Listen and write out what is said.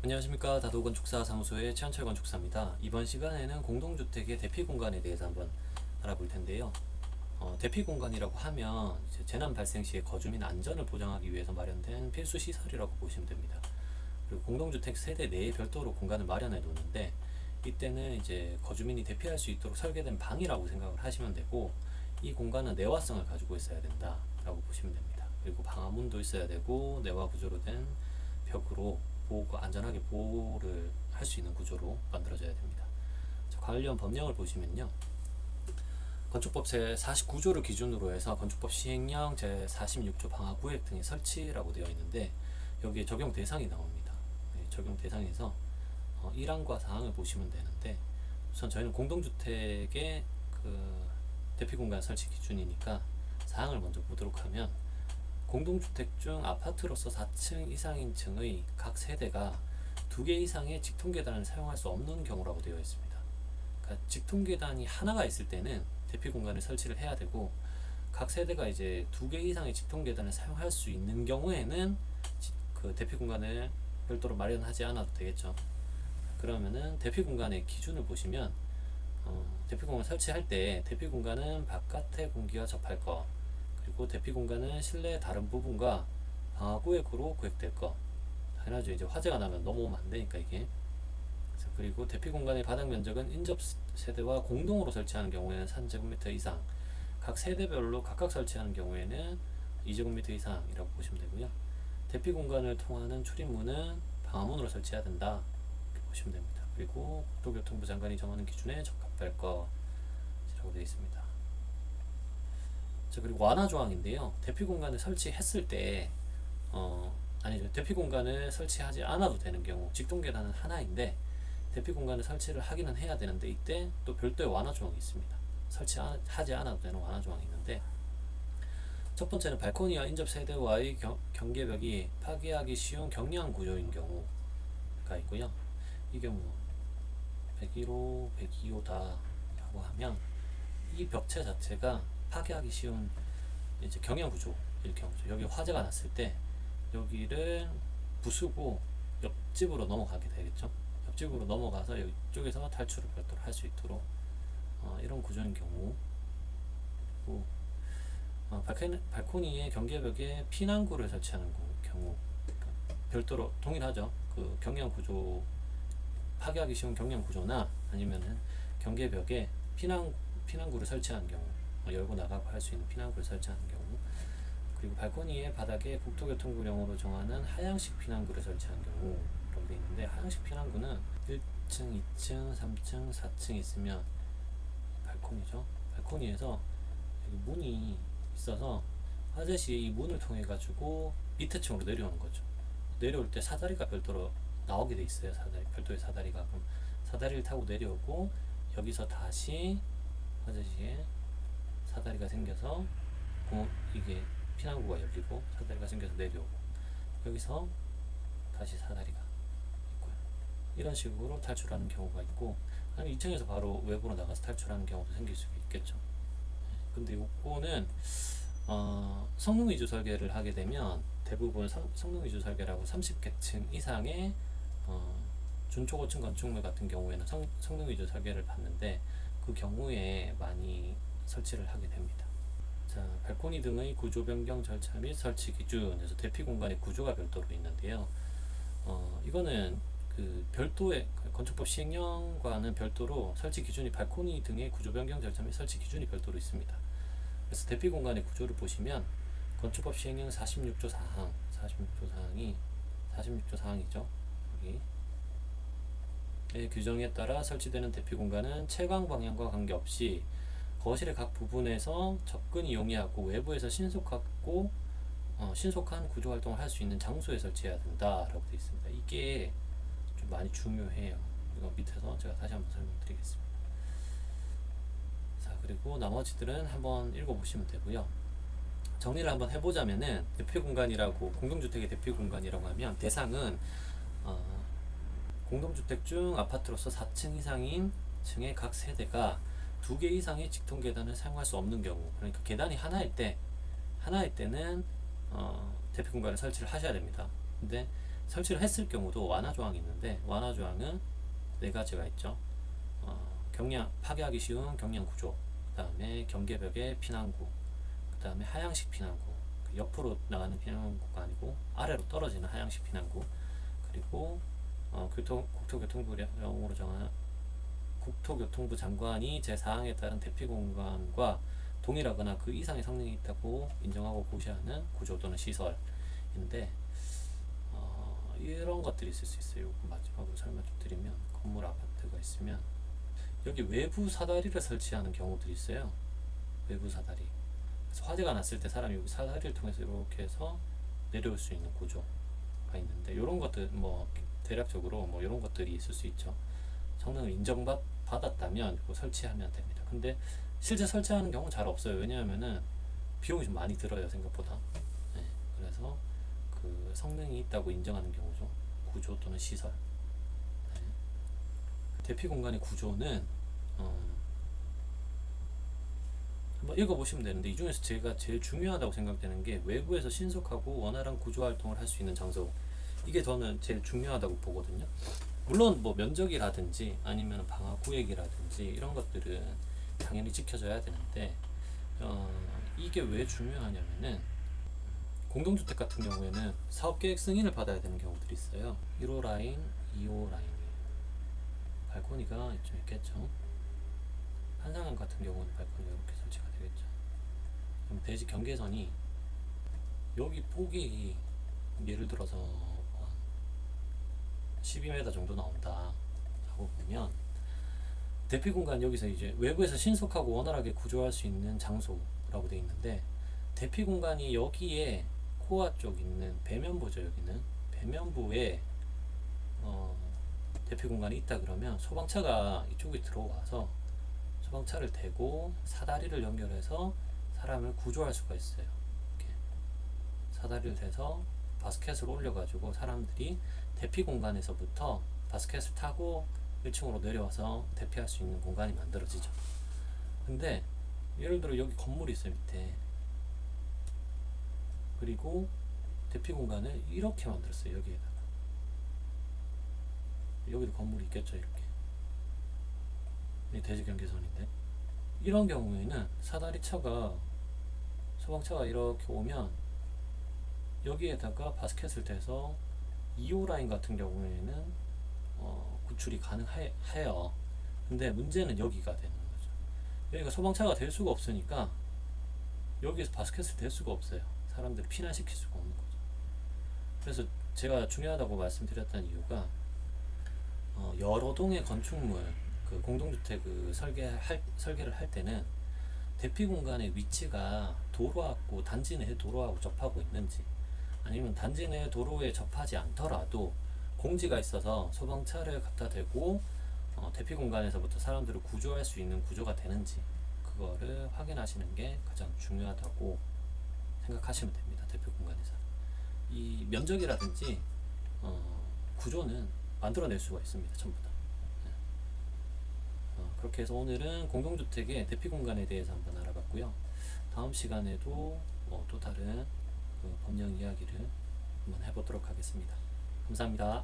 안녕하십니까. 다도건축사 사무소의 최현철 건축사입니다. 이번 시간에는 공동주택의 대피 공간에 대해서 한번 알아볼 텐데요. 대피 공간이라고 하면 이제 재난 발생 시에 거주민 안전을 보장하기 위해서 마련된 필수 시설이라고 보시면 됩니다. 그리고 공동주택 세대 내에 별도로 공간을 마련해 놓는데, 이때는 이제 거주민이 대피할 수 있도록 설계된 방이라고 생각을 하시면 되고, 이 공간은 내화성을 가지고 있어야 된다라고 보시면 됩니다. 그리고 방화문도 있어야 되고, 내화 구조로 된 벽으로 안전하게 보호를 할 수 있는 구조로 만들어져야 됩니다. 관련 법령을 보시면요, 건축법 제49조를 기준으로 해서 건축법 시행령 제46조 방화구획 등의 설치라고 되어 있는데, 여기에 적용 대상이 나옵니다. 적용 대상에서 1항과 4항을 보시면 되는데, 우선 저희는 공동주택의 대피공간 설치 기준이니까 4항을 먼저 보도록 하면, 공동주택 중 아파트로서 4층 이상인 층의 각 세대가 2개 이상의 직통계단을 사용할 수 없는 경우라고 되어 있습니다. 그러니까 직통계단이 하나가 있을 때는 대피공간을 설치를 해야 되고, 각 세대가 이제 2개 이상의 직통계단을 사용할 수 있는 경우에는 그 대피공간을 별도로 마련하지 않아도 되겠죠. 그러면은 대피공간의 기준을 보시면, 대피공간 설치할 때 대피공간은 바깥의 공기와 접할 것, 그리고 대피공간은 실내 다른 부분과 방화구역으로 구획될 것. 당연하죠. 이제 화재가 나면 넘어오면 안 되니까 이게. 그리고 대피공간의 바닥 면적은 인접 세대와 공동으로 설치하는 경우에는 3제곱미터 이상, 각 세대별로 각각 설치하는 경우에는 2제곱미터 이상이라고 보시면 되고요. 대피공간을 통하는 출입문은 방화문으로 설치해야 된다, 이렇게 보시면 됩니다. 그리고 국토교통부 장관이 정하는 기준에 적합할 것이라고 되어 있습니다. 자, 그리고 완화 조항인데요. 대피 공간을 설치했을 때, 아니죠. 대피 공간을 설치하지 않아도 되는 경우, 직동 계단은 하나인데 대피 공간을 설치를 하기는 해야 되는데, 이때 또 별도의 완화 조항이 있습니다. 설치하지 않아도 되는 완화 조항이 있는데, 첫 번째는 발코니와 인접 세대와의 경계벽이 파괴하기 쉬운 경량 구조인 경우가 있고요. 이 경우 101호, 102호다라고 하면 이 벽체 자체가 파괴하기 쉬운 이제 경량 구조일 경우죠. 여기 화재가 났을 때 여기를 부수고 옆집으로 넘어가게 되겠죠. 옆집으로 넘어가서 이쪽에서 탈출을 별도로 할 수 있도록 이런 구조인 경우. 그리고 발코니의 경계벽에 피난구를 설치하는 경우, 그러니까 별도로 동일하죠. 그 경량 구조, 파괴하기 쉬운 경량 구조나 아니면은 경계벽에 피난구를 설치하는 경우, 열고 나가고 할 수 있는 피난구를 설치하는 경우, 그리고 발코니의 바닥에 국토교통부령으로 정하는 하향식 피난구를 설치하는 경우라고 되어 있는데, 하향식 피난구는 1층, 2층, 3층, 4층 있으면 발코니죠. 발코니에서 여기 문이 있어서 화재 시에 이 문을 통해 가지고 밑에 층으로 내려오는 거죠. 내려올 때 사다리가 별도로 나오게 돼 있어요. 별도의 사다리가. 그럼 사다리를 타고 내려오고, 여기서 다시 화재 시에 사다리가 생겨서 이게 피난구가 열리고 사다리가 생겨서 내려오고, 여기서 다시 사다리가 있고요. 이런 식으로 탈출하는 경우가 있고, 아니면 2층에서 바로 외부로 나가서 탈출하는 경우도 생길 수 있겠죠. 근데 요거는 성능 위주 설계를 하게 되면 대부분 성능 위주 설계라고 30개층 이상의 준초고층 건축물 같은 경우에는 성능 위주 설계를 받는데, 그 경우에 많이 설치를 하게 됩니다. 자, 발코니 등의 구조 변경 절차 및 설치 기준에서 대피 공간의 구조가 별도로 있는데요. 이거는 그 별도의 건축법 시행령과는 별도로 설치 기준이, 발코니 등의 구조 변경 절차 및 설치 기준이 별도로 있습니다. 그래서 대피 공간의 구조를 보시면 건축법 시행령 46조 4항, 46조 사항이죠. 여기 규정에 따라 설치되는 대피 공간은 채광 방향과 관계없이 거실의 각 부분에서 접근이 용이하고 외부에서 신속한 구조 활동을 할 수 있는 장소에 설치해야 된다라고 되어 있습니다. 이게 좀 많이 중요해요. 이거 밑에서 제가 다시 한번 설명드리겠습니다. 자, 그리고 나머지들은 한번 읽어보시면 되고요. 정리를 한번 해보자면은, 대피 공간이라고, 공동주택의 대피 공간이라고 하면 대상은 공동주택 중 아파트로서 4층 이상인 층의 각 세대가 2개 이상의 직통 계단을 사용할 수 없는 경우, 그러니까 계단이 하나일 때는 대피 공간을 설치를 하셔야 됩니다. 근데 설치를 했을 경우도 완화 조항이 있는데, 완화 조항은 네 가지가 있죠. 경량 파괴하기 쉬운 경량 구조, 그 다음에 경계벽의 피난구, 그 다음에 하향식 피난구, 옆으로 나가는 피난구가 아니고 아래로 떨어지는 하향식 피난구, 그리고 국토교통부령으로 정한 국토교통부 장관이 제4항에 따른 대피공간과 동일하거나 그 이상의 성능이 있다고 인정하고 고시하는 구조 또는 시설인데, 이런 것들이 있을 수 있어요. 마지막으로 설명 좀 드리면, 건물 아파트가 있으면 여기 외부 사다리를 설치하는 경우들이 있어요. 외부 사다리. 그래서 화재가 났을 때 사람이 여기 사다리를 통해서 이렇게 해서 내려올 수 있는 구조가 있는데, 이런 것들 뭐 대략적으로 뭐 이런 것들이 있을 수 있죠. 성능을 인정받았다면 이거 설치하면 됩니다. 근데 실제 설치하는 경우는 잘 없어요. 왜냐하면은 비용이 좀 많이 들어요, 생각보다. 네, 그래서 그 성능이 있다고 인정하는 경우죠. 구조 또는 시설. 네. 대피 공간의 구조는 한번 읽어보시면 되는데, 이 중에서 제가 제일 중요하다고 생각되는 게 외부에서 신속하고 원활한 구조 활동을 할 수 있는 장소. 이게 저는 제일 중요하다고 보거든요. 물론 뭐 면적이라든지 아니면 방화 구역이라든지 이런 것들은 당연히 지켜져야 되는데, 이게 왜 중요하냐면은 공동주택 같은 경우에는 사업계획 승인을 받아야 되는 경우들이 있어요. 1호 라인, 2호 라인, 발코니가 좀 있겠죠. 한상현 같은 경우는 발코니가 이렇게 설치가 되겠죠. 그럼 대지 경계선이 여기 폭이 예를 들어서 12m 정도 나온다 하고 보면, 대피 공간 여기서 이제 외부에서 신속하고 원활하게 구조할 수 있는 장소라고 되어 있는데, 대피 공간이 여기에 코어 쪽 있는 배면부죠. 여기는 배면부에 대피 공간이 있다 그러면 소방차가 이쪽에 들어와서 소방차를 대고 사다리를 연결해서 사람을 구조할 수가 있어요. 이렇게 사다리를 대서 바스켓을 올려가지고 사람들이 대피 공간에서부터 바스켓을 타고 1층으로 내려와서 대피할 수 있는 공간이 만들어지죠. 근데 예를 들어 여기 건물이 있어요, 밑에. 그리고 대피 공간을 이렇게 만들었어요. 여기에다가. 여기도 건물이 있겠죠. 이렇게. 이 대지 경계선인데, 이런 경우에는 사다리차가 소방차가 이렇게 오면 여기에다가 바스켓을 대서 2호 라인 같은 경우에는 구출이 가능해요. 근데 문제는 여기가 되는 거죠. 여기가 소방차가 될 수가 없으니까 여기에서 바스켓을 댈 수가 없어요. 사람들을 피난시킬 수가 없는 거죠. 그래서 제가 중요하다고 말씀드렸던 이유가, 여러 동의 건축물, 그 공동주택 그 설계를 할 때는 대피 공간의 위치가 도로하고 단지 내 도로하고 접하고 있는지, 아니면 단지 내 도로에 접하지 않더라도 공지가 있어서 소방차를 갖다 대고 대피 공간에서부터 사람들을 구조할 수 있는 구조가 되는지, 그거를 확인하시는 게 가장 중요하다고 생각하시면 됩니다. 대피 공간에서 이 면적이라든지 구조는 만들어낼 수가 있습니다. 전부 다. 네. 그렇게 해서 오늘은 공동주택의 대피 공간에 대해서 한번 알아봤고요. 다음 시간에도 또 다른 그 법령 이야기를 한번 해보도록 하겠습니다. 감사합니다.